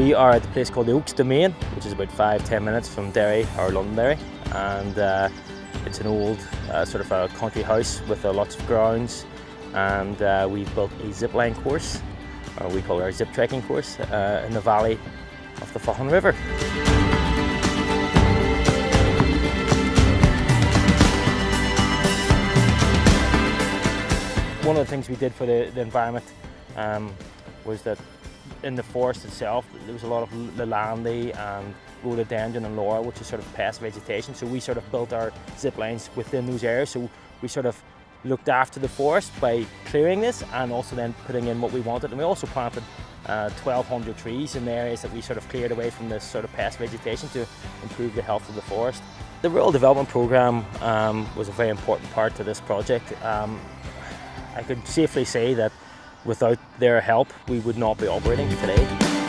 We are at the place called the Oaks Domain, which is about 5-10 minutes from Derry or Londonderry, and it's an old sort of a country house with lots of grounds, and we've built a zipline course, or we call it our zip trekking course, in the valley of the Faughan River. One of the things we did for the environment was that in the forest itself there was a lot of lilandy and rhododendron and laurel, which is sort of pest vegetation, so we sort of built our zip lines within those areas. So we sort of looked after the forest by clearing this and also then putting in what we wanted, and we also planted 1,200 trees in the areas that we sort of cleared away from this sort of pest vegetation to improve the health of the forest. The Rural Development Programme was a very important part to this project. I could safely say that without their help we would not be operating today.